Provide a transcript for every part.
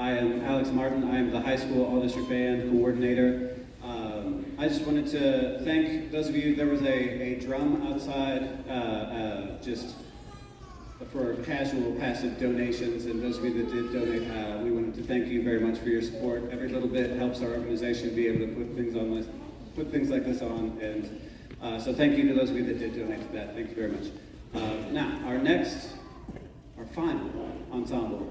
I am Alex Martin. I am the high school all-district band coordinator. I just wanted to thank those of you. There was a drum outside just for casual, passive donations, and those of you that did donate, we wanted to thank you very much for your support. Every little bit helps our organization be able to put things like this on, and so thank you to those of you that did donate to that. Thank you very much. Now, our final ensemble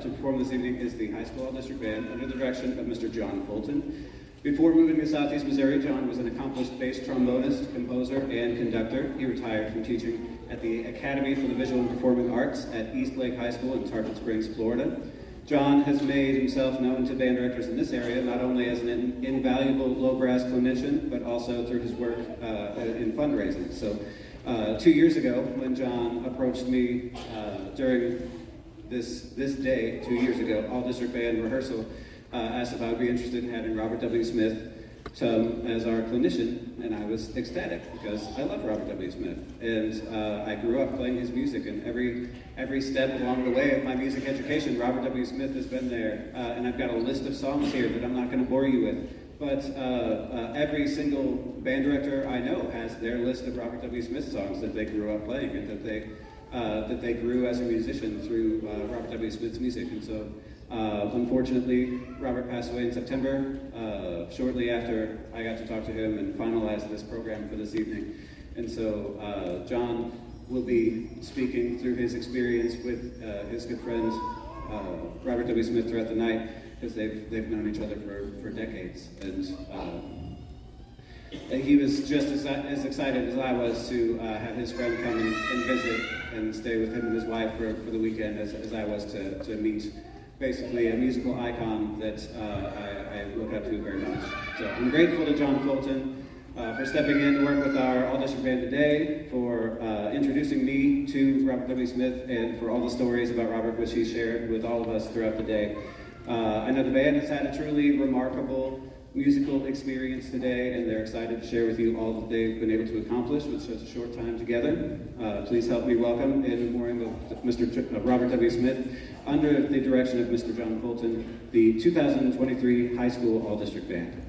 to perform this evening is the high school all-district band under the direction of Mr. John Fulton. Before moving to Southeast Missouri, John was an accomplished bass trombonist, composer, and conductor. He retired from teaching at the Academy for the Visual and Performing Arts at East Lake High School in Tarpon Springs, Florida. John has made himself known to band directors in this area, not only as an invaluable low brass clinician, but also through his work in fundraising. So 2 years ago, when John approached me during this day, 2 years ago, all district band rehearsal, asked if I would be interested in having Robert W. Smith as our clinician, and I was ecstatic because I love Robert W. Smith, and I grew up playing his music, and every step along the way of my music education, Robert W. Smith has been there, and I've got a list of songs here that I'm not going to bore you with, but every single band director I know has their list of Robert W. Smith songs that they grew up playing, and that they grew as a musician through Robert W. Smith's music, and so unfortunately, Robert passed away in September, shortly after I got to talk to him and finalize this program for this evening. And so John will be speaking through his experience with his good friend, Robert W. Smith, throughout the night, because they've known each other for decades. And he was just as excited as I was to have his friend come and visit and stay with him and his wife for the weekend as I was to meet basically a musical icon that I look up to very much. So I'm grateful to John Fulton for stepping in to work with our all-district band today, for introducing me to Robert W. Smith, and for all the stories about Robert which he shared with all of us throughout the day. I know the band has had a truly remarkable musical experience today, and they're excited to share with you all that they've been able to accomplish with such a short time together. Please help me welcome in memoriam of Mr. Robert W. Smith, under the direction of Mr. John Fulton, the 2023 High School All-District Band.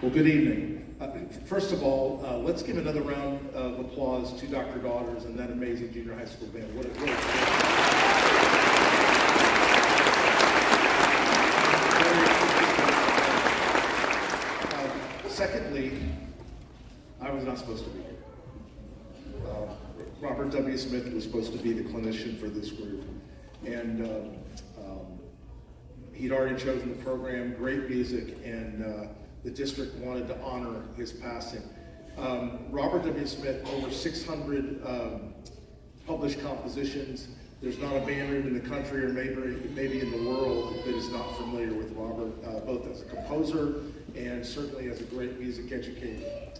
Well, good evening. First of all, let's give another round of applause to Dr. Daughters and that amazing junior high school band. What a great secondly, I was not supposed to be here. Robert W. Smith was supposed to be the clinician for this group. And he'd already chosen the program, great music, and the district wanted to honor his passing. Robert W. Smith, over 600 published compositions. There's not a band room in the country or maybe in the world that is not familiar with Robert, both as a composer and certainly as a great music educator.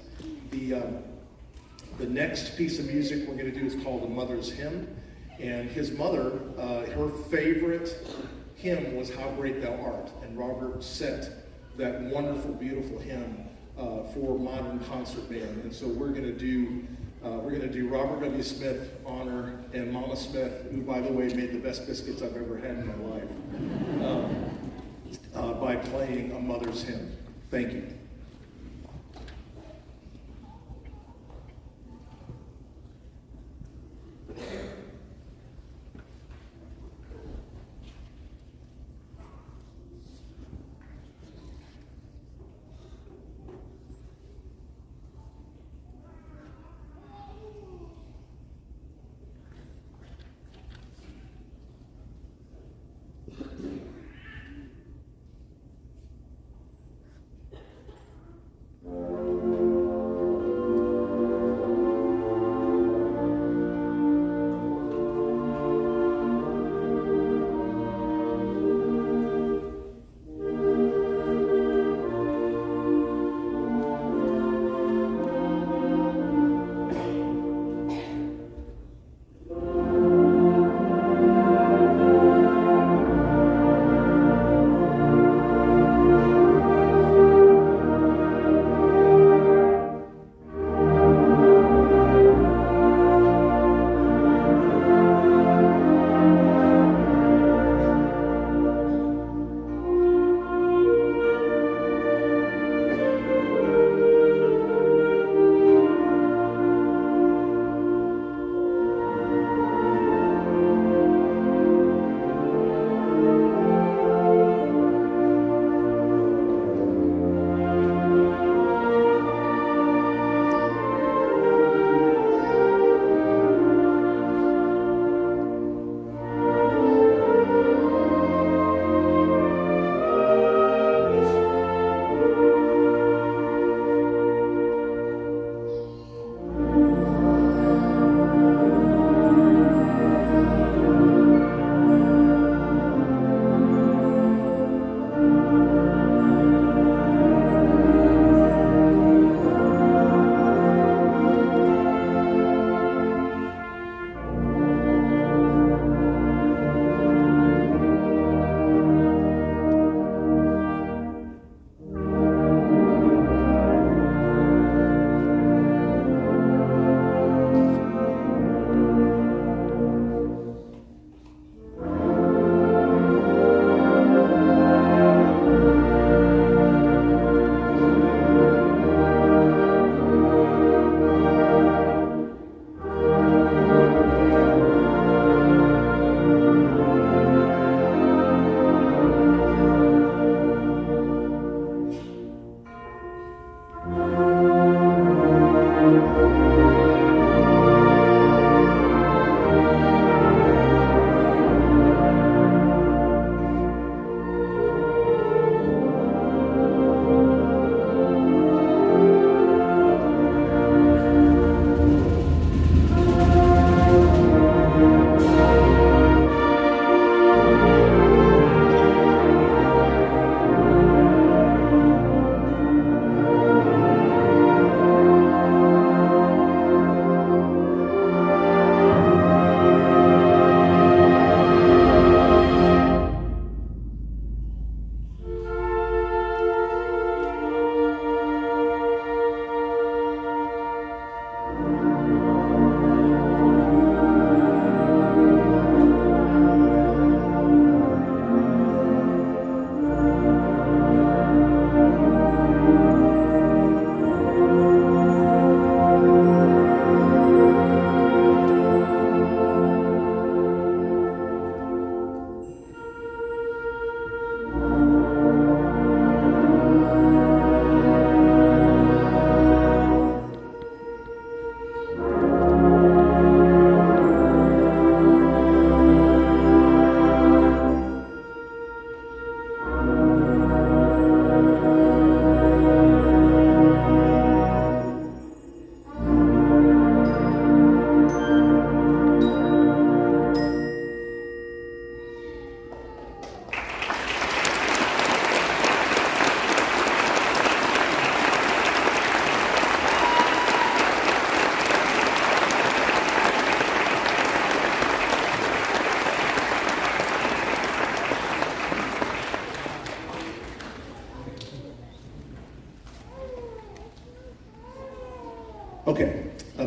The next piece of music we're going to do is called A Mother's Hymn. And his mother, her favorite hymn was How Great Thou Art. And Robert set that wonderful, beautiful hymn for modern concert band. And so we're going to do Robert W. Smith honor and Mama Smith, who, by the way, made the best biscuits I've ever had in my life, by playing A Mother's Hymn. Thank you.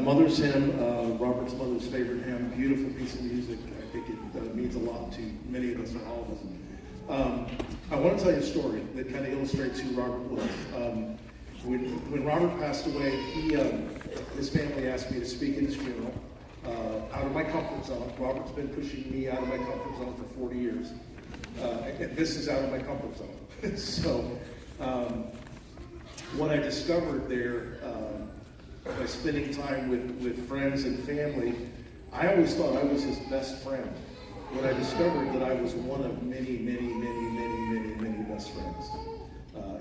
Mother's Hymn, Robert's mother's favorite hymn, beautiful piece of music. I think it means a lot to many of us and all of us. I want to tell you a story that kind of illustrates who Robert was. When Robert passed away, his family asked me to speak at his funeral. Out of my comfort zone. Robert's been pushing me out of my comfort zone for 40 years. And this is out of my comfort zone. So, what I discovered there, by spending time with friends and family, I always thought I was his best friend. When I discovered that I was one of many best friends.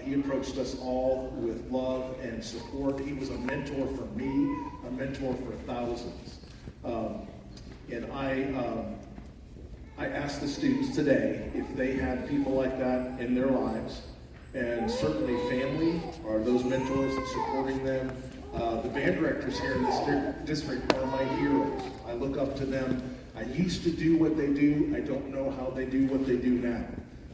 He approached us all with love and support. He was a mentor for me, a mentor for thousands. And I asked the students today if they had people like that in their lives, and certainly family are those mentors supporting them. The band directors here in this district are my heroes. I look up to them. I used to do what they do. I don't know how they do what they do now.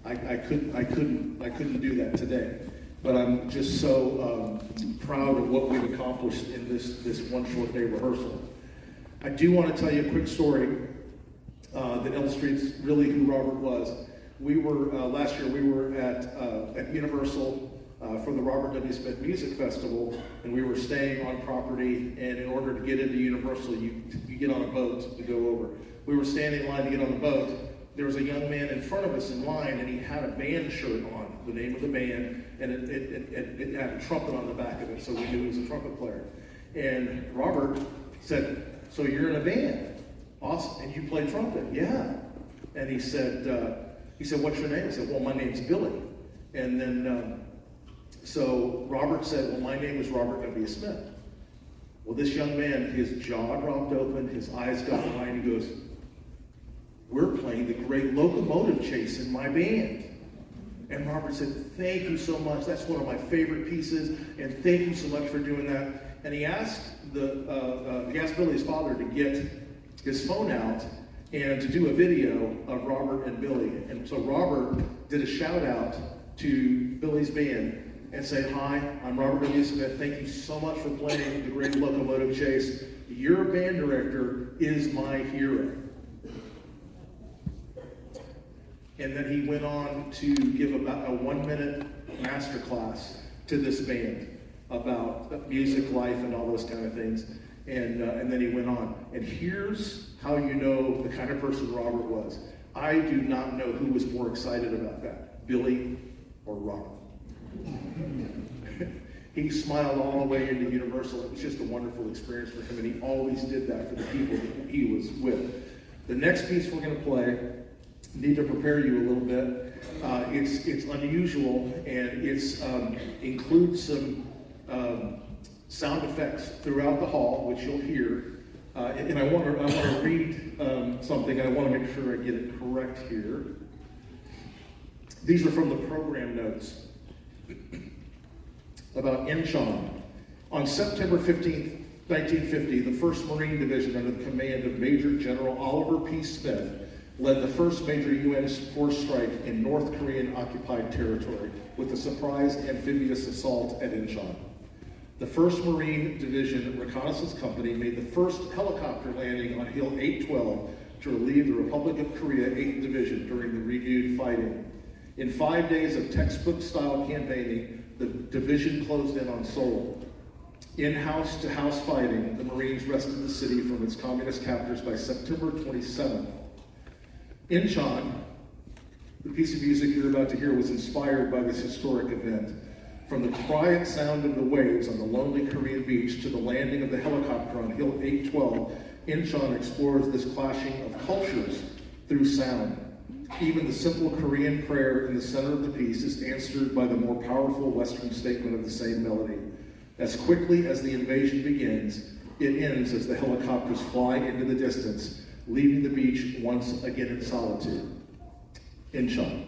I couldn't do that today. But I'm just so proud of what we've accomplished in this one short day rehearsal. I do want to tell you a quick story that illustrates really who Robert was. We were last year. We were at Universal for the Robert W. Smith Music Festival, and we were staying on property. And in order to get into Universal, you get on a boat to go over. We were standing in line to get on the boat. There was a young man in front of us in line, and he had a band shirt on, the name of the band, and it had a trumpet on the back of it, so we knew he was a trumpet player. And Robert said, "So you're in a band? Awesome. And you play trumpet?" "Yeah." And he said, "What's your name?" I said, "Well, my name's Billy." And then, so Robert said, "Well, my name is Robert W. Smith." Well, this young man, his jaw dropped open, his eyes got wide, and he goes, "We're playing the Great Locomotive Chase in my band." And Robert said, "Thank you so much. That's one of my favorite pieces, and thank you so much for doing that." And he asked Billy's father to get his phone out and to do a video of Robert and Billy. And so Robert did a shout out to Billy's band and said, "Hi, I'm Robert W. Smith. Thank you so much for playing the Great Locomotive Chase. Your band director is my hero." And then he went on to give about a 1-minute master class to this band about music, life, and all those kind of things. And then he went on. And here's how you know the kind of person Robert was. I do not know who was more excited about that, Billy or Robert. He smiled all the way into Universal. It was just a wonderful experience for him, and he always did that for the people that he was with. The next piece we're going to play, need to prepare you a little bit. It's unusual, and it's includes some sound effects throughout the hall, which you'll hear. And I want to read something. I want to make sure I get it correct here. These are from the program notes about Inchon. On September 15th, 1950, the 1st Marine Division under the command of Major General Oliver P. Smith led the first major UN force strike in North Korean occupied territory with the surprise amphibious assault at Inchon. The 1st Marine Division Reconnaissance Company made the first helicopter landing on Hill 812 to relieve the Republic of Korea 8th Division during the renewed fighting. In 5 days of textbook-style campaigning, the division closed in on Seoul. In house-to-house fighting, the Marines wrested the city from its communist captors by September 27th. Inchon, the piece of music you're about to hear, was inspired by this historic event. From the quiet sound of the waves on the lonely Korean beach to the landing of the helicopter on Hill 812, Inchon explores this clashing of cultures through sound. Even the simple Korean prayer in the center of the piece is answered by the more powerful Western statement of the same melody. As quickly as the invasion begins, it ends as the helicopters fly into the distance, leaving the beach once again in solitude. Inchon.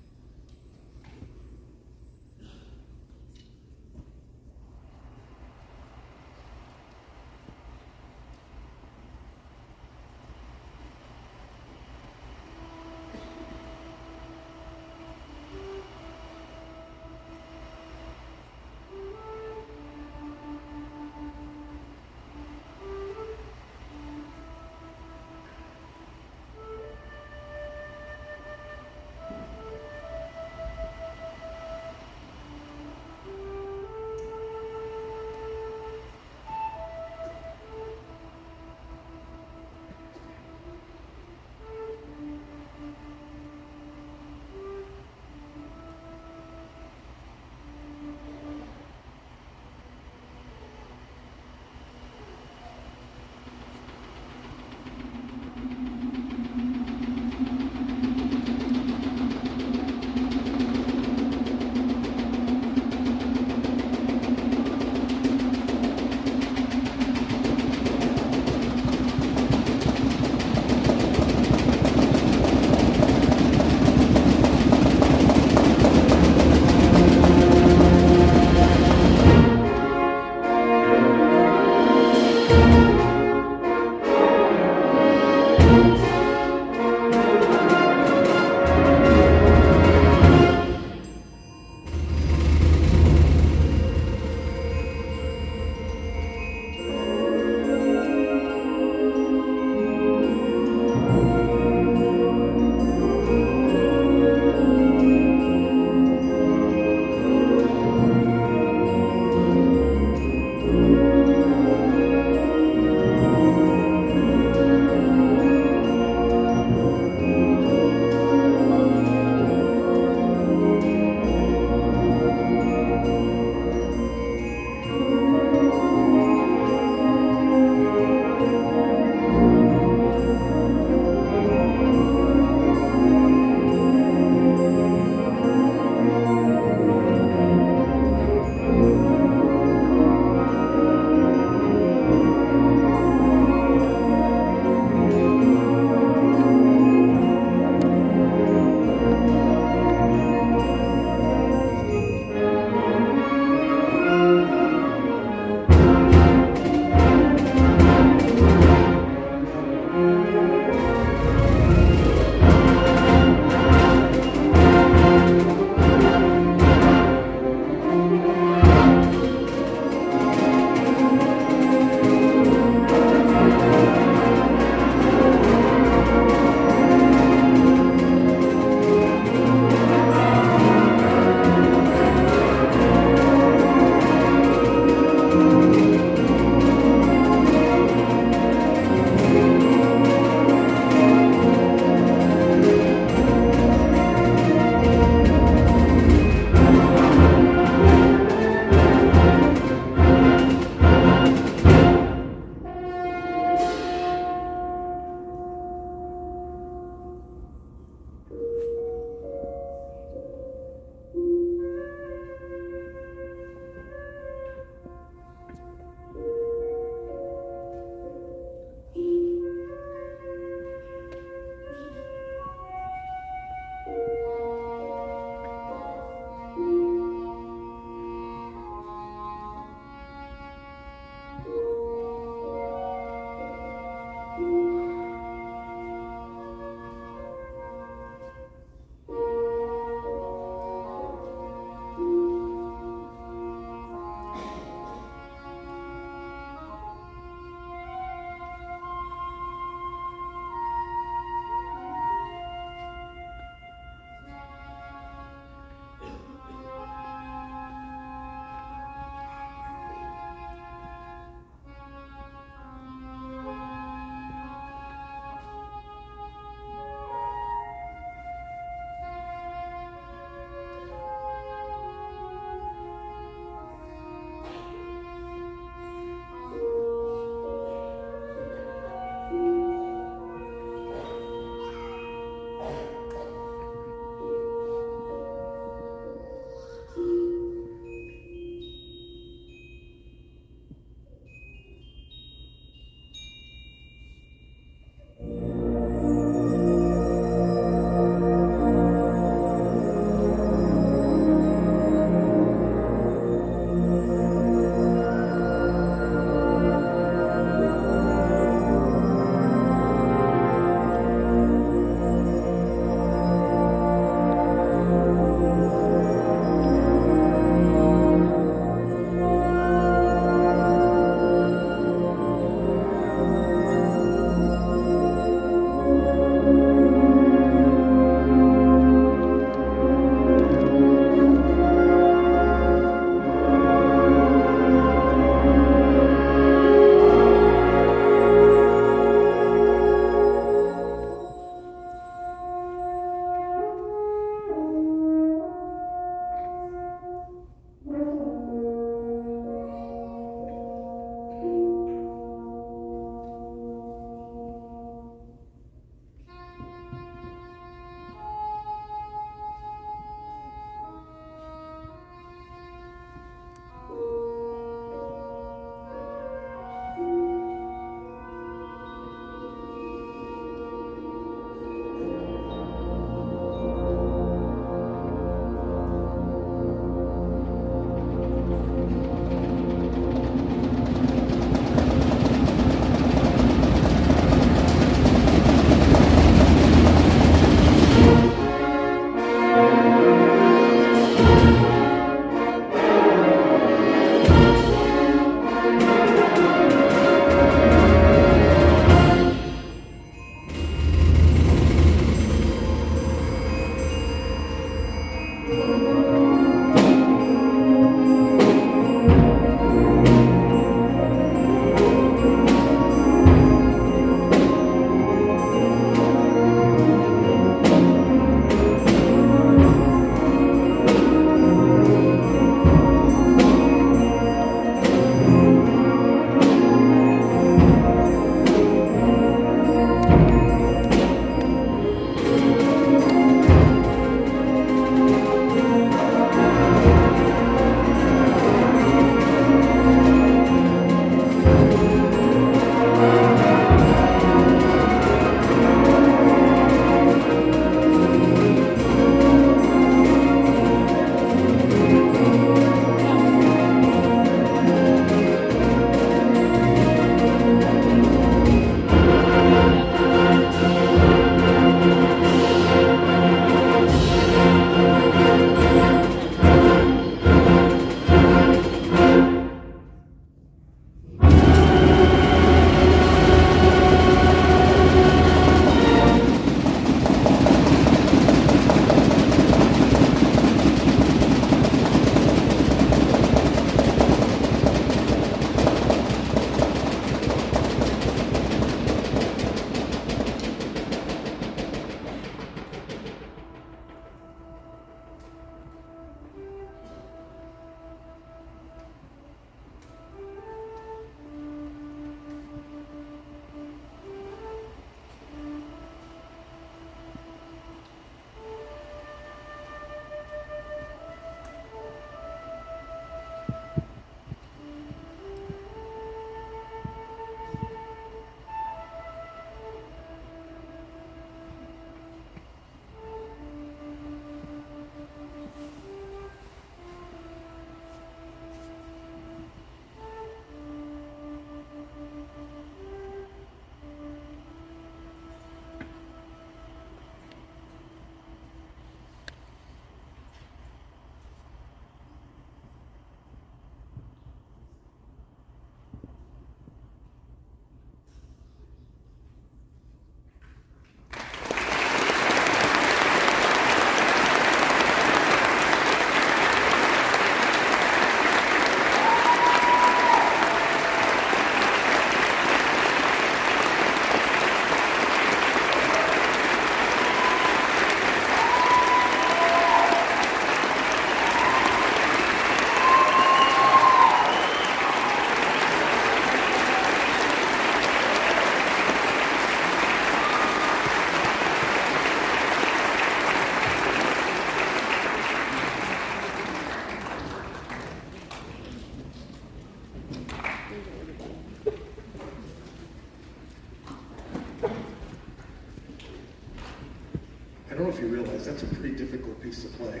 know if you realize that's a pretty difficult piece to play.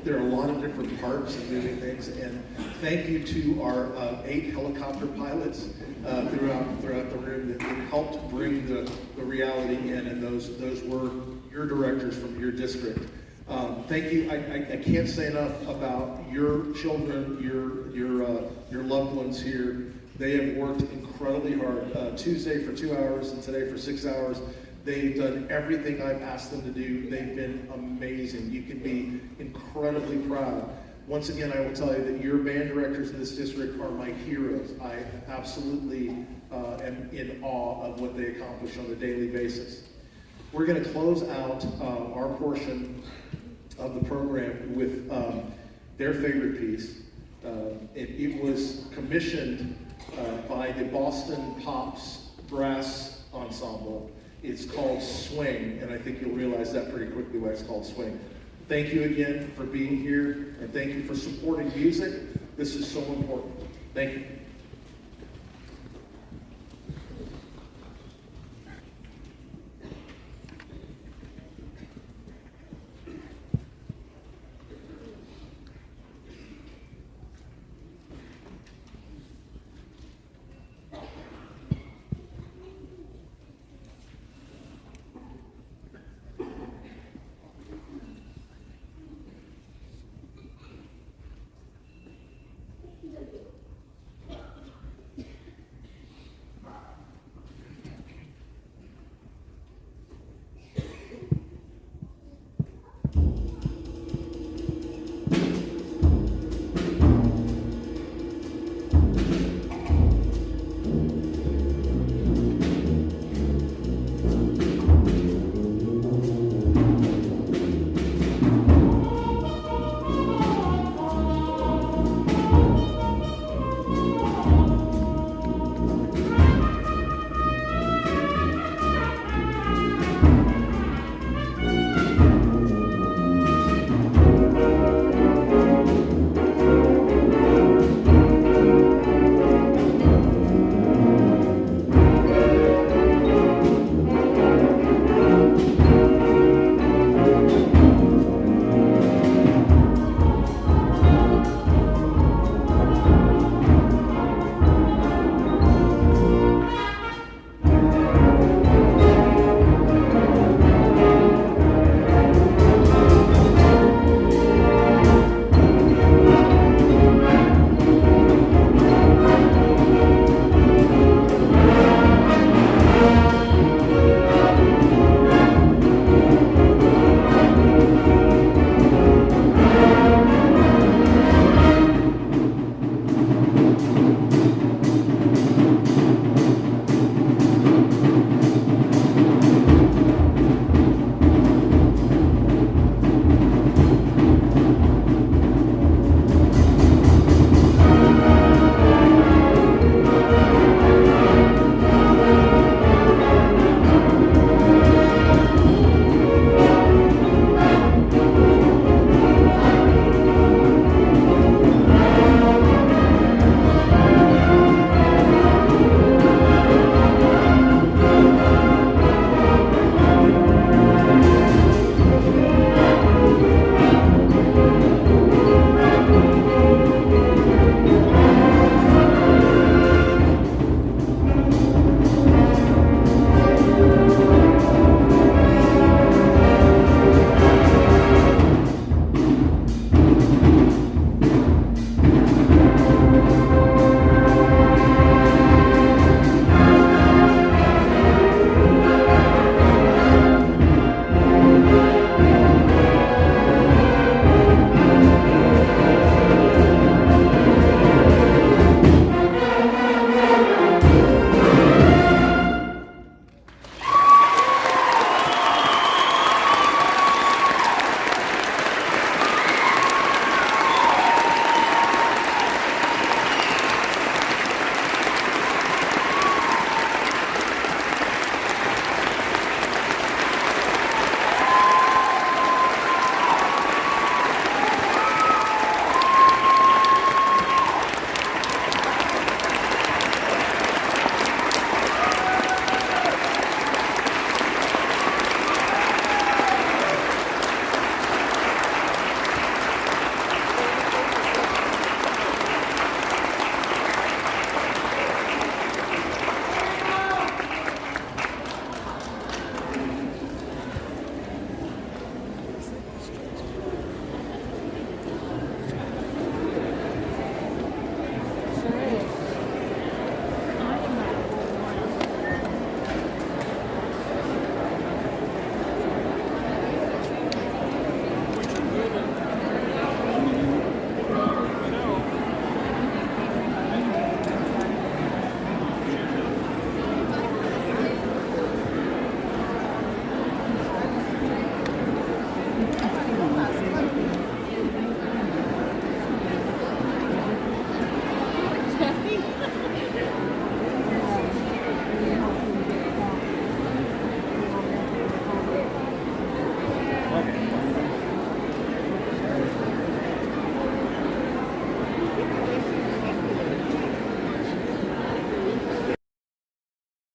There are a lot of different parts and moving things. And thank you to our 8 helicopter pilots throughout the room that helped bring the reality in, and those were your directors from your district. Thank you. I can't say enough about your children, your loved ones here. They have worked incredibly hard. Tuesday for 2 hours and today for 6 hours. They've done everything I've asked them to do. They've been amazing. You can be incredibly proud. Once again, I will tell you that your band directors in this district are my heroes. I absolutely am in awe of what they accomplish on a daily basis. We're going to close out our portion of the program with their favorite piece. It was commissioned by the Boston Pops Brass Ensemble. It's called Swing, and I think you'll realize that pretty quickly why it's called Swing. Thank you again for being here, and thank you for supporting music. This is so important. Thank you.